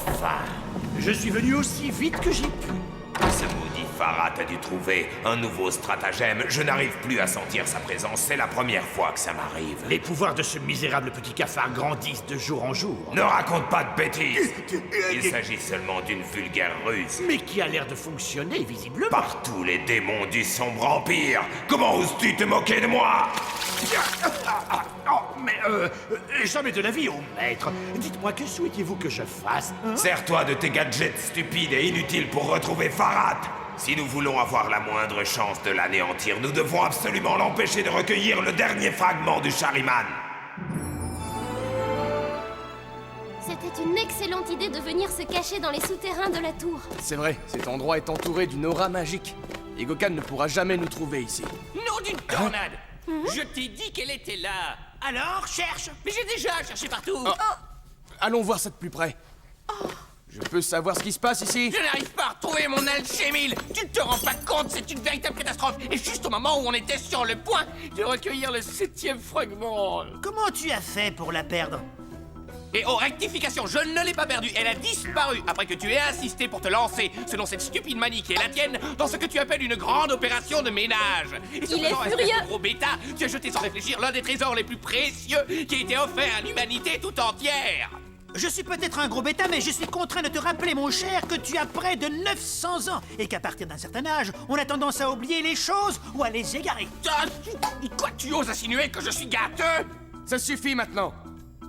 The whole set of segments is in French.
Enfin! Je suis venu aussi vite que j'ai pu. Ce maudit Farhat a dû trouver un nouveau stratagème. Je n'arrive plus à sentir sa présence. C'est la première fois que ça m'arrive. Les pouvoirs de ce misérable petit cafard grandissent de jour en jour. Ne raconte pas de bêtises. Il s'agit seulement d'une vulgaire ruse. Mais qui a l'air de fonctionner, visiblement. Par tous les démons du sombre empire, comment oses-tu te moquer de moi? Oh, mais jamais de la vie, oh maître. Dites-moi, que souhaitez-vous que je fasse, hein? Sers-toi de tes gadgets stupides et inutiles pour retrouver Farhat. Si nous voulons avoir la moindre chance de l'anéantir, nous devons absolument l'empêcher de recueillir le dernier fragment du Shariman. C'était une excellente idée de venir se cacher dans les souterrains de la tour. C'est vrai, cet endroit est entouré d'une aura magique. Et Gokan ne pourra jamais nous trouver ici. Nom d'une tornade! Je t'ai dit qu'elle était là! Alors, cherche. Mais j'ai déjà cherché partout! Allons voir ça de plus près. Je peux savoir ce qui se passe ici? Je n'arrive pas à retrouver mon alchémile! Tu ne te rends pas compte, c'est une véritable catastrophe! Et juste au moment où on était sur le point de recueillir le 7e fragment! Comment tu as fait pour la perdre? Et oh, rectification, je ne l'ai pas perdue, elle a disparu après que tu aies insisté pour te lancer, selon cette stupide manie qui est la tienne, dans ce que tu appelles une grande opération de ménage. Et Il est espèce de furieux. gros bêta, tu as jeté sans réfléchir l'un des trésors les plus précieux qui a été offert à l'humanité tout entière. Je suis peut-être un gros bêta, mais je suis contraint de te rappeler, mon cher, que tu as près de 900 ans et qu'à partir d'un certain âge, on a tendance à oublier les choses ou à les égarer. Quoi, tu oses insinuer que je suis gâteux? Ça suffit maintenant.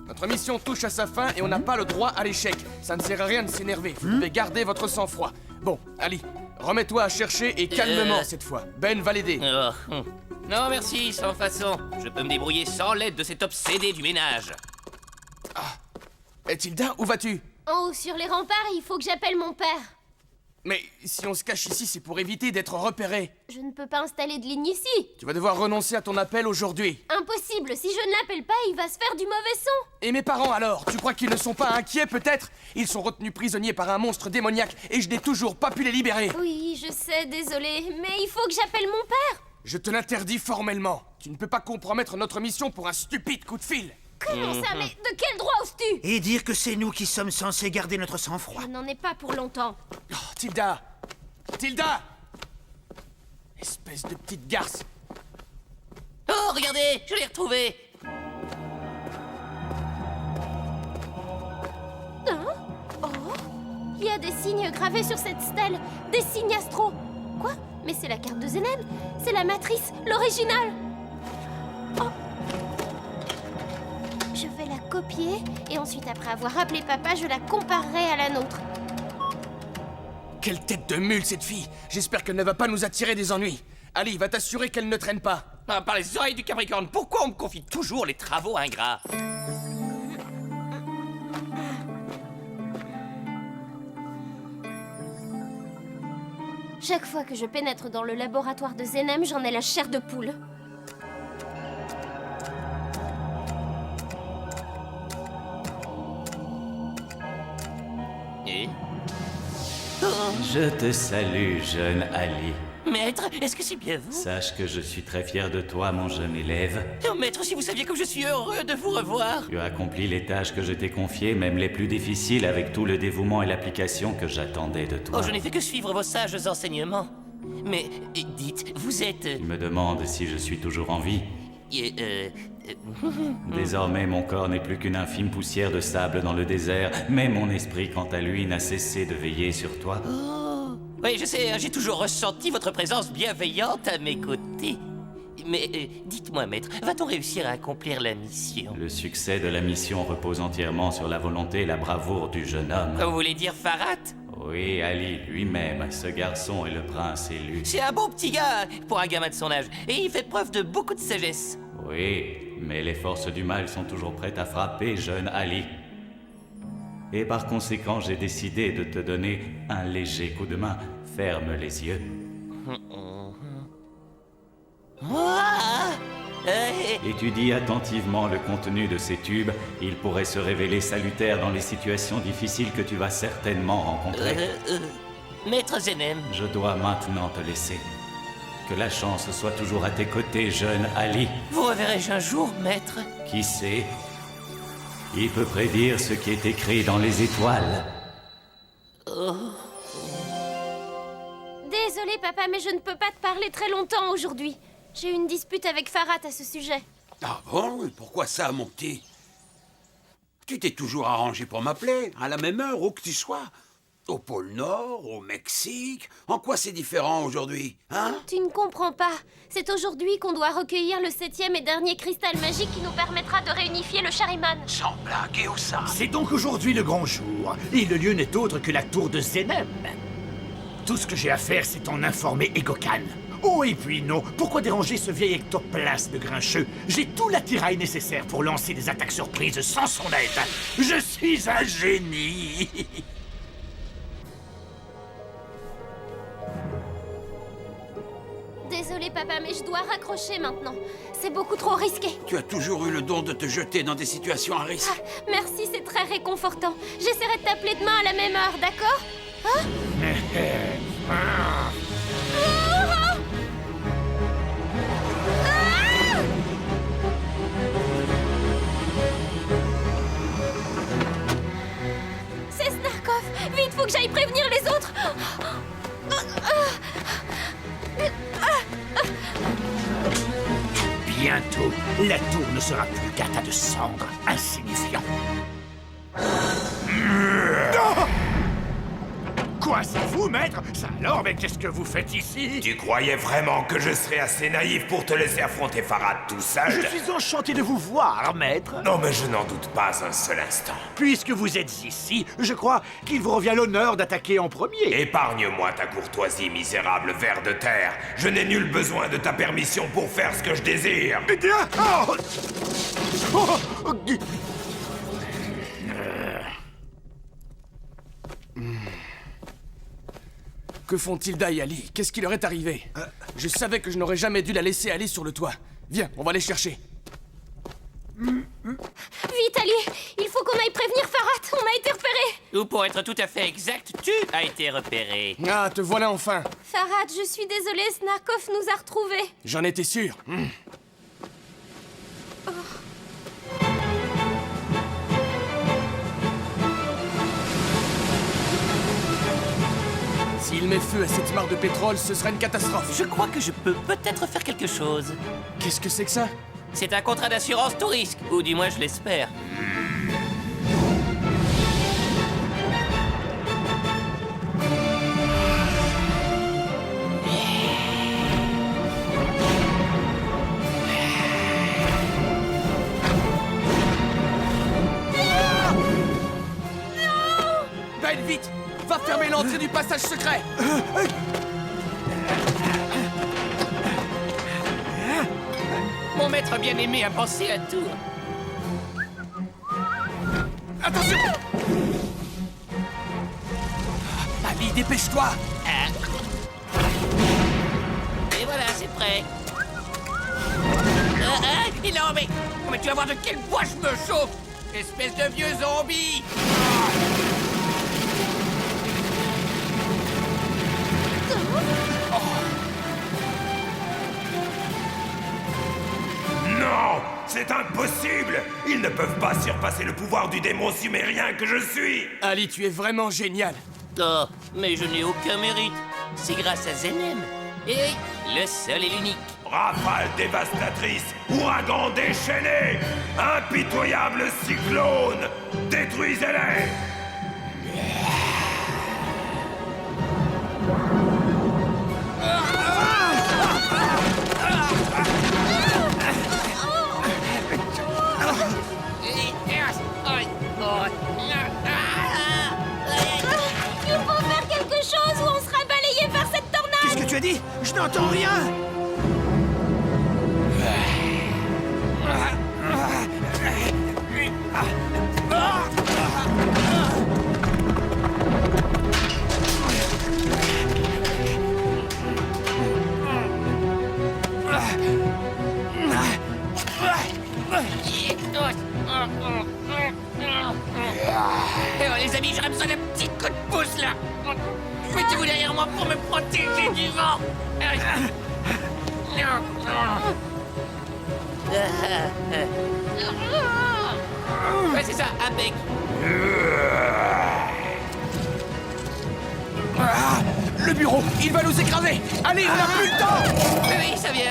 Notre mission touche à sa fin et on n'a pas le droit à l'échec. Ça ne sert à rien de s'énerver. Vous devez garder votre sang-froid. Bon, Ali, remets-toi à chercher et calmement cette fois. Ben va l'aider. Non merci, sans façon. Je peux me débrouiller sans l'aide de cet obsédé du ménage. Tilda, où vas-tu? En haut sur les remparts, il faut que j'appelle mon père. Mais si on se cache ici, c'est pour éviter d'être repéré. Je ne peux pas installer de ligne ici. Tu vas devoir renoncer à ton appel aujourd'hui. Impossible, si je ne l'appelle pas, il va se faire du mauvais son. Et mes parents alors? Tu crois qu'ils ne sont pas inquiets peut-être? Ils sont retenus prisonniers par un monstre démoniaque et je n'ai toujours pas pu les libérer. Oui, je sais, désolé, mais il faut que j'appelle mon père. Je te l'interdis formellement. Tu ne peux pas compromettre notre mission pour un stupide coup de fil. Comment ça, mais de quel droit oses-tu? Et dire que c'est nous qui sommes censés garder notre sang-froid. Je n'en ai pas pour longtemps. Oh, Tilda! Tilda! Espèce de petite garce. Oh, regardez, je l'ai retrouvé. Il y a des signes gravés sur cette stèle, des signes astro. Quoi? Mais c'est la carte de Zenem. C'est la matrice, l'original. Oh. Je vais la copier et ensuite, après avoir appelé papa, je la comparerai à la nôtre. Quelle tête de mule cette fille! J'espère qu'elle ne va pas nous attirer des ennuis. Ali, va t'assurer qu'elle ne traîne pas. Ah, par les oreilles du Capricorne, pourquoi on me confie toujours les travaux ingrats? Chaque fois que je pénètre dans le laboratoire de Zenem, j'en ai la chair de poule. Et Je te salue, jeune Ali. maître, est-ce que c'est bien vous? Sache que je suis très fier de toi, mon jeune élève. Oh, maître, si vous saviez comme je suis heureux de vous revoir. Tu as accompli les tâches que je t'ai confiées, même les plus difficiles, avec tout le dévouement et l'application que j'attendais de toi. Oh, je n'ai fait que suivre vos sages enseignements. Mais, dites, vous êtes... Tu me demandes si je suis toujours en vie. euh, Désormais, mon corps n'est plus qu'une infime poussière de sable dans le désert, mais mon esprit, quant à lui, n'a cessé de veiller sur toi. Oui, je sais, j'ai toujours ressenti votre présence bienveillante à mes côtés. Mais dites-moi, maître, va-t-on réussir à accomplir la mission? Le succès de la mission repose entièrement sur la volonté et la bravoure du jeune homme. Vous voulez dire Farhat? Oui, Ali, lui-même, ce garçon est le prince élu. C'est un bon petit gars pour un gamin de son âge, et il fait preuve de beaucoup de sagesse. Oui, mais les forces du mal sont toujours prêtes à frapper, jeune Ali. Et par conséquent, j'ai décidé de te donner un léger coup de main. Ferme les yeux. Étudie attentivement le contenu de ces tubes. Il pourrait se révéler salutaire dans les situations difficiles que tu vas certainement rencontrer. Maître Zenem. Je dois maintenant te laisser. Que la chance soit toujours à tes côtés, jeune Ali. Vous reverrai-je un jour, maître? Qui sait? Qui peut prédire ce qui est écrit dans les étoiles? Désolée, papa, mais je ne peux pas te parler très longtemps aujourd'hui. J'ai eu une dispute avec Farhat à ce sujet. Ah bon? Pourquoi ça, mon petit? Tu t'es toujours arrangé pour m'appeler, à la même heure, où que tu sois. Au pôle Nord, au Mexique. En quoi c'est différent aujourd'hui, hein? Tu ne comprends pas. C'est aujourd'hui qu'on doit recueillir le 7e et dernier cristal magique qui nous permettra de réunifier le Shariman. Sans blague, et où ça? C'est donc aujourd'hui le grand jour, et le lieu n'est autre que la tour de Zenem. Tout ce que j'ai à faire, c'est en informer Egokan. Oh, et puis non, pourquoi déranger ce vieil ectoplasme de grincheux? J'ai tout l'attirail nécessaire pour lancer des attaques surprises sans son aide. Je suis un génie. Désolée, papa, mais je dois raccrocher maintenant. C'est beaucoup trop risqué. Tu as toujours eu le don de te jeter dans des situations à risque. Ah, merci, c'est très réconfortant. J'essaierai de t'appeler demain à la même heure, d'accord? Hein? Ah! C'est Snarkov! Vite, faut que j'aille prévenir les autres! Bientôt, la tour ne sera plus qu'un tas de cendres, insignifiant. Quoi, c'est vous, maître? Ça alors, mais qu'est-ce que vous faites ici? Tu croyais vraiment que je serais assez naïf pour te laisser affronter Farhat tout seul? Je suis enchanté de vous voir, maître. Non, mais je n'en doute pas un seul instant. Puisque vous êtes ici, je crois qu'il vous revient l'honneur d'attaquer en premier. Épargne-moi ta courtoisie, misérable ver de terre. Je n'ai nul besoin de ta permission pour faire ce que je désire. Eh bien, oh! Oh! Que font-ils d'Ayali? Qu'est-ce qui leur est arrivé? Je savais que je n'aurais jamais dû la laisser aller sur le toit. Viens, on va les chercher. Vite, Ali! Il faut qu'on aille prévenir Farhat! On a été repérés! Ou pour être tout à fait exact, tu as été repéré. Ah, te voilà enfin. Farhat, je suis désolée, Snarkov nous a retrouvés. J'en étais sûr. S'il met feu à cette mare de pétrole, ce sera une catastrophe. Je crois que je peux peut-être faire quelque chose. Qu'est-ce que c'est que ça? C'est un contrat d'assurance tout risque, ou du moins je l'espère. Ben, vite! Va fermer l'entrée du passage secret! Mon maître bien-aimé a pensé à tout. Attention! Ali, dépêche-toi! Et voilà, c'est prêt. Non, mais tu vas voir de quel bois je me chauffe! Espèce de vieux zombie! Non! C'est impossible! Ils ne peuvent pas surpasser le pouvoir du démon sumérien que je suis! Ali, tu es vraiment génial! Oh, mais je n'ai aucun mérite. C'est grâce à Zenem. Et le seul et l'unique. Rafale dévastatrice, ouragan déchaîné, impitoyable cyclone, détruisez-les! Il faut faire quelque chose ou on sera balayé par cette tornade! Qu'est-ce que tu as dit? Je n'entends rien! Les amis, j'aurais besoin d'un petit coup de pouce là. Mettez-vous derrière moi pour me protéger du vent. Ouais, c'est ça, un bec. Le bureau, il va nous écraser. Allez, on n'a plus le temps. Oui, ça vient.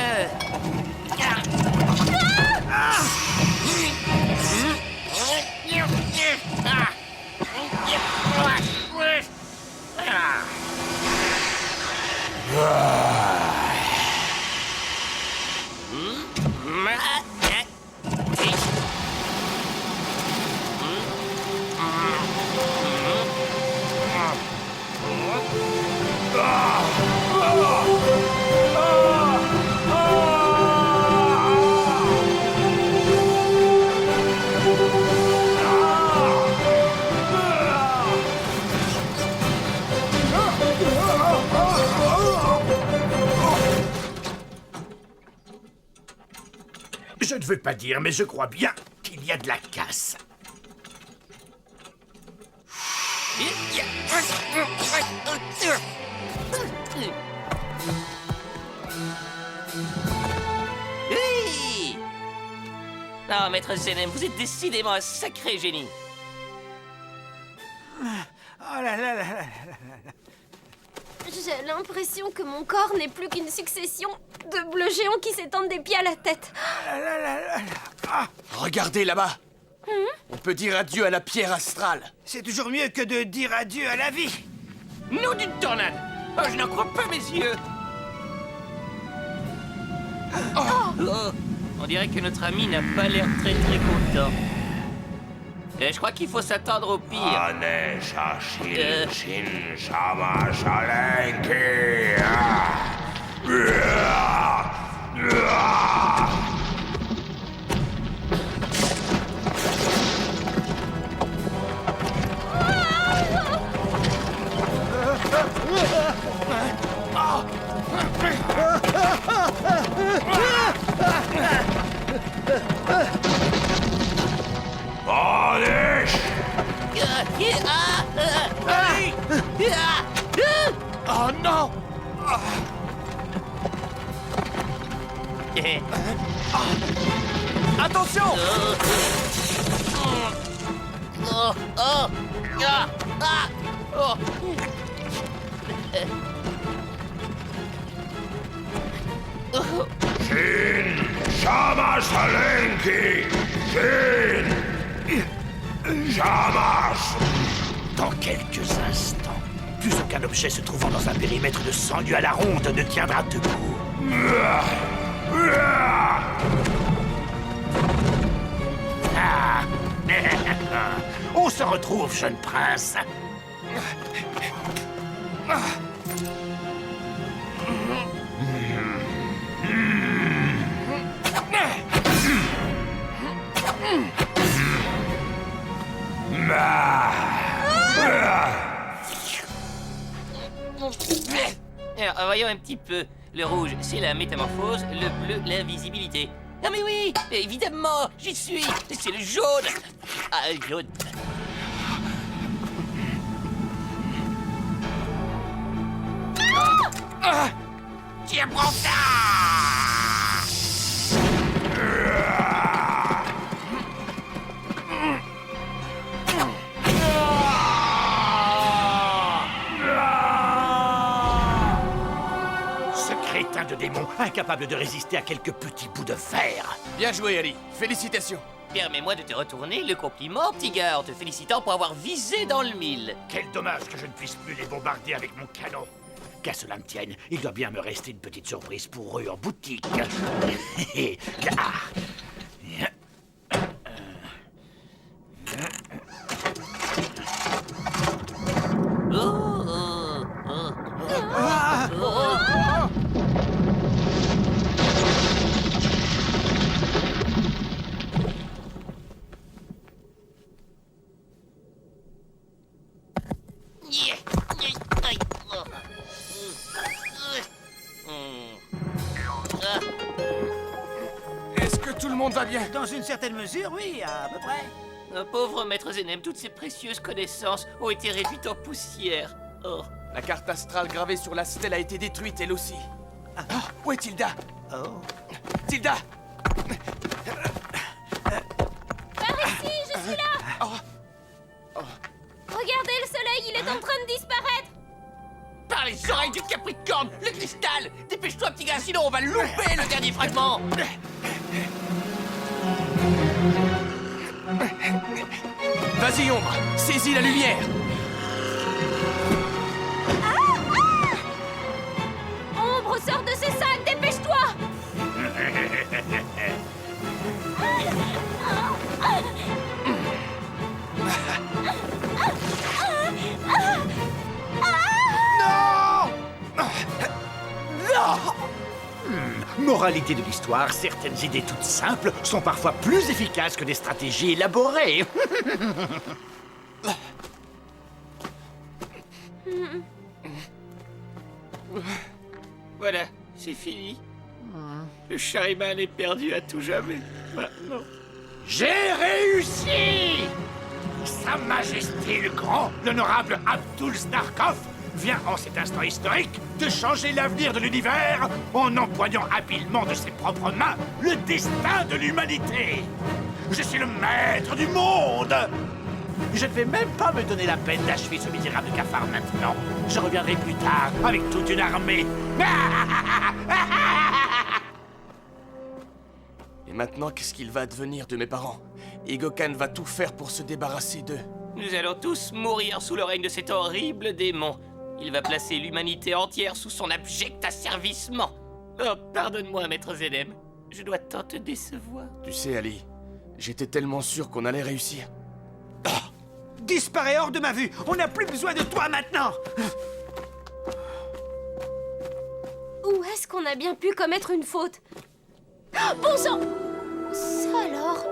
Je ne veux pas dire, mais je crois bien qu'il y a de la casse. Oui. Ah, maître Zenem, vous êtes décidément un sacré génie. Oh là là là là là. J'ai l'impression que mon corps n'est plus qu'une succession de bleus géants qui s'étendent des pieds à la tête. Regardez là-bas. On peut dire adieu à la pierre astrale. C'est toujours mieux que de dire adieu à la vie. Nom d'une tornade. Oh, je n'en crois pas mes yeux. Oh, on dirait que notre ami n'a pas l'air très content. Je crois qu'il faut s'attendre au pire. Anesha Shin Shin Shama Shalenki. Anesh! Oh non! Attention! Shin Shama Shalenki! Shin Shamash! Dans quelques instants, plus aucun objet se trouvant dans un périmètre de 100 lieues à la ronde ne tiendra debout. Ah. On se retrouve, jeune prince. Alors, voyons un petit peu. Le rouge, c'est la métamorphose. Le bleu, l'invisibilité. Ah mais oui, évidemment, j'y suis. C'est le jaune. Ah, jaune. Tiens, prends ça! Ce crétin de démon, incapable de résister à quelques petits bouts de fer. Bien joué, Ali. Félicitations. Permets-moi de te retourner le compliment, petit gars, en te félicitant pour avoir visé dans le mille. Quel dommage que je ne puisse plus les bombarder avec mon canon. Qu'à cela ne tienne, il doit bien me rester une petite surprise pour eux en boutique. Est-ce que tout le monde va bien? Dans une certaine mesure, oui, à peu près. Pauvre maître Zenem, toutes ces précieuses connaissances ont été réduites en poussière. Oh. La carte astrale gravée sur la stèle a été détruite, elle aussi. Oh, où est Tilda? Oh. Tilda! Par ici, je suis là. Oh. Regardez le soleil, il est en train de disparaître. Par par les oreilles du Capricorne, le cristal! Dépêche-toi, petit gars, sinon on va louper le dernier fragment! Vas-y, Ombre, saisis la lumière. Ombre, sors de ce sac, dépêche-toi! Moralité de l'histoire, certaines idées toutes simples sont parfois plus efficaces que des stratégies élaborées. Voilà, c'est fini. Le Shariman est perdu à tout jamais. Maintenant. J'ai réussi! Sa Majesté le Grand, l'honorable Abdul Snarkov, vient en cet instant historique de changer l'avenir de l'univers en empoignant habilement de ses propres mains le destin de l'humanité. Je suis le maître du monde! Je ne vais même pas me donner la peine d'achever ce misérable cafard maintenant. Je reviendrai plus tard avec toute une armée. Et maintenant, qu'est-ce qu'il va advenir de mes parents? Egokan va tout faire pour se débarrasser d'eux. Nous allons tous mourir sous le règne de cet horrible démon. Il va placer l'humanité entière sous son abject asservissement. Oh, pardonne-moi, maître Zenem. Je dois tant te décevoir. Tu sais, Ali, j'étais tellement sûr qu'on allait réussir. Disparais hors de ma vue. On n'a plus besoin de toi maintenant. Où est-ce qu'on a bien pu commettre une faute? Oh, bon sang! Ça alors?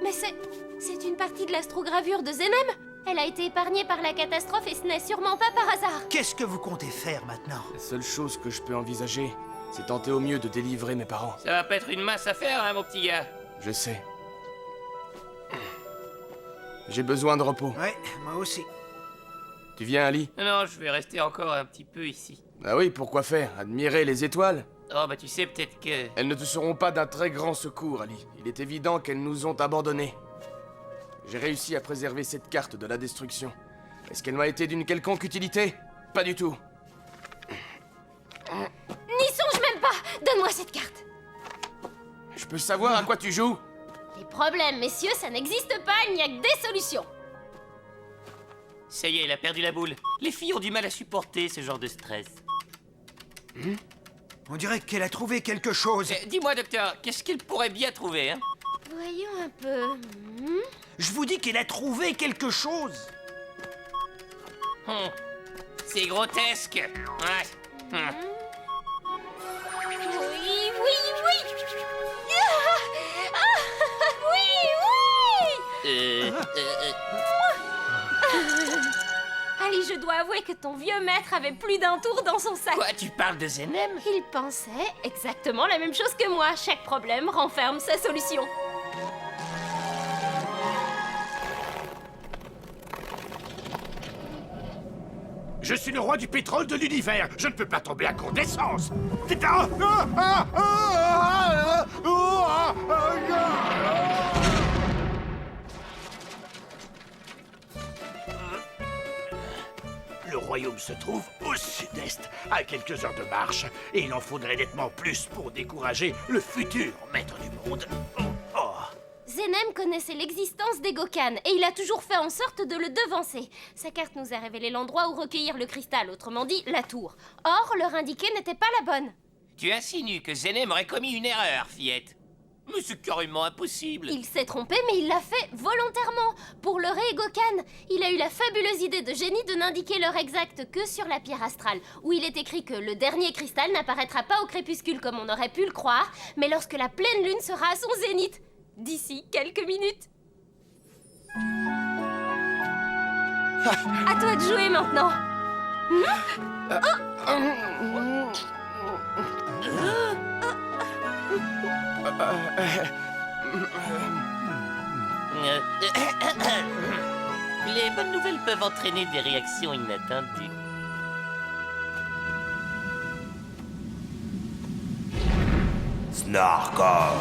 Mais c'est une partie de l'astrogravure de Zenem? Elle a été épargnée par la catastrophe et ce n'est sûrement pas par hasard. Qu'est-ce que vous comptez faire maintenant? La seule chose que je peux envisager, c'est tenter au mieux de délivrer mes parents. Ça va pas être une mince affaire, hein, mon petit gars. Je sais. J'ai besoin de repos. Ouais, moi aussi. Tu viens, Ali? Non, je vais rester encore un petit peu ici. Ah oui, pourquoi faire? Admirer les étoiles? Oh, bah tu sais, peut-être que... Elles ne te seront pas d'un très grand secours, Ali. Il est évident qu'elles nous ont abandonnés. J'ai réussi à préserver cette carte de la destruction. Est-ce qu'elle m'a été d'une quelconque utilité? Pas du tout. N'y songe même pas! Donne-moi cette carte! Je peux savoir à quoi tu joues? Les problèmes, messieurs, ça n'existe pas, il n'y a que des solutions. Ça y est, elle a perdu la boule. Les filles ont du mal à supporter ce genre de stress. On dirait qu'elle a trouvé quelque chose. Dis-moi, docteur, qu'est-ce qu'elle pourrait bien trouver, hein? Voyons un peu. Je vous dis qu'elle a trouvé quelque chose. C'est grotesque. Ouais. Oui, oui, oui! Oui, oui! Allez, je dois avouer que ton vieux maître avait plus d'un tour dans son sac. Quoi, tu parles de Zenem? Il pensait exactement la même chose que moi. Chaque problème renferme sa solution. Je suis le roi du pétrole de l'univers. Je ne peux pas tomber à court d'essence. Le royaume se trouve au sud-est, à quelques heures de marche, et il en faudrait nettement plus pour décourager le futur maître du monde. Zenem connaissait l'existence d'Egokan et il a toujours fait en sorte de le devancer. Sa carte nous a révélé l'endroit où recueillir le cristal, autrement dit, la tour. Or, leur indiqué n'était pas la bonne. Tu insinues que Zenem aurait commis une erreur, fillette. Mais c'est carrément impossible. Il s'est trompé, mais il l'a fait volontairement. Pour leurrer Egokan, il a eu la fabuleuse idée de génie de n'indiquer l'heure exacte que sur la pierre astrale, où il est écrit que le dernier cristal n'apparaîtra pas au crépuscule comme on aurait pu le croire, mais lorsque la pleine lune sera à son zénith. D'ici quelques minutes. À toi de jouer maintenant. Les bonnes nouvelles peuvent entraîner des réactions inattendues. Snarkov.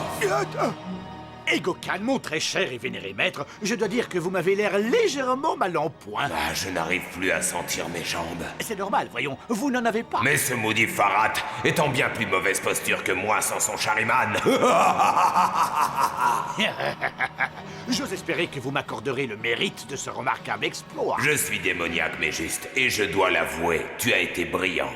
Egokan, mon très cher et vénéré maître, je dois dire que vous m'avez l'air légèrement mal en point. Ah, je n'arrive plus à sentir mes jambes. C'est normal, voyons, vous n'en avez pas. Mais ce maudit Farhat est en bien plus mauvaise posture que moi sans son chariman. J'ose espérer que vous m'accorderez le mérite de ce remarquable exploit. Je suis démoniaque mais juste, et je dois l'avouer, tu as été brillant.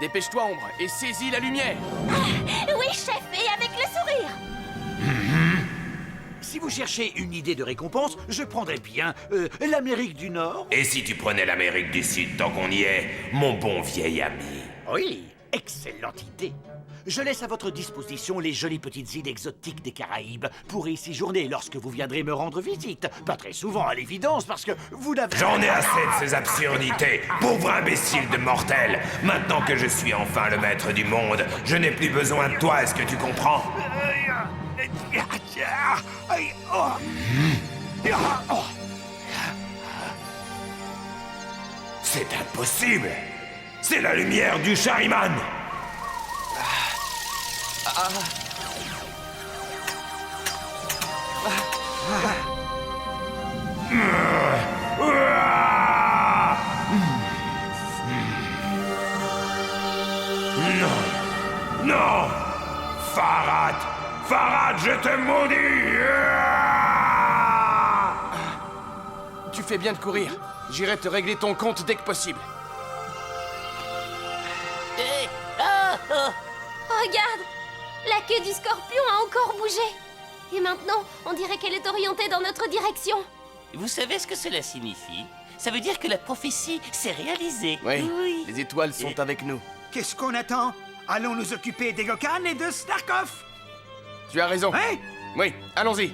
Dépêche-toi, Ombre, et saisis la lumière. Oui, chef, et avec le sourire. Si vous cherchez une idée de récompense, je prendrais bien l'Amérique du Nord. Et si tu prenais l'Amérique du Sud tant qu'on y est, mon bon vieil ami? Oui, excellente idée. Je laisse à votre disposition les jolies petites îles exotiques des Caraïbes pour y séjourner lorsque vous viendrez me rendre visite. Pas très souvent, à l'évidence, parce que vous n'avez... J'en ai assez de ces absurdités, pauvre imbécile de mortel. Maintenant que je suis enfin le maître du monde, je n'ai plus besoin de toi, est-ce que tu comprends? C'est impossible! C'est la lumière du Chariman! Non! Non! Farhat! Farhat, je te maudis! Tu fais bien de courir. J'irai te régler ton compte dès que possible. Hé! Ah, ah. Regarde, la queue du scorpion a encore bougé. Et maintenant, on dirait qu'elle est orientée dans notre direction. Vous savez ce que cela signifie? Ça veut dire que la prophétie s'est réalisée. Oui, les étoiles sont avec nous. Qu'est-ce qu'on attend? Allons nous occuper d'Egokan et de Snarkov. Tu as raison. Hein? Oui, allons-y.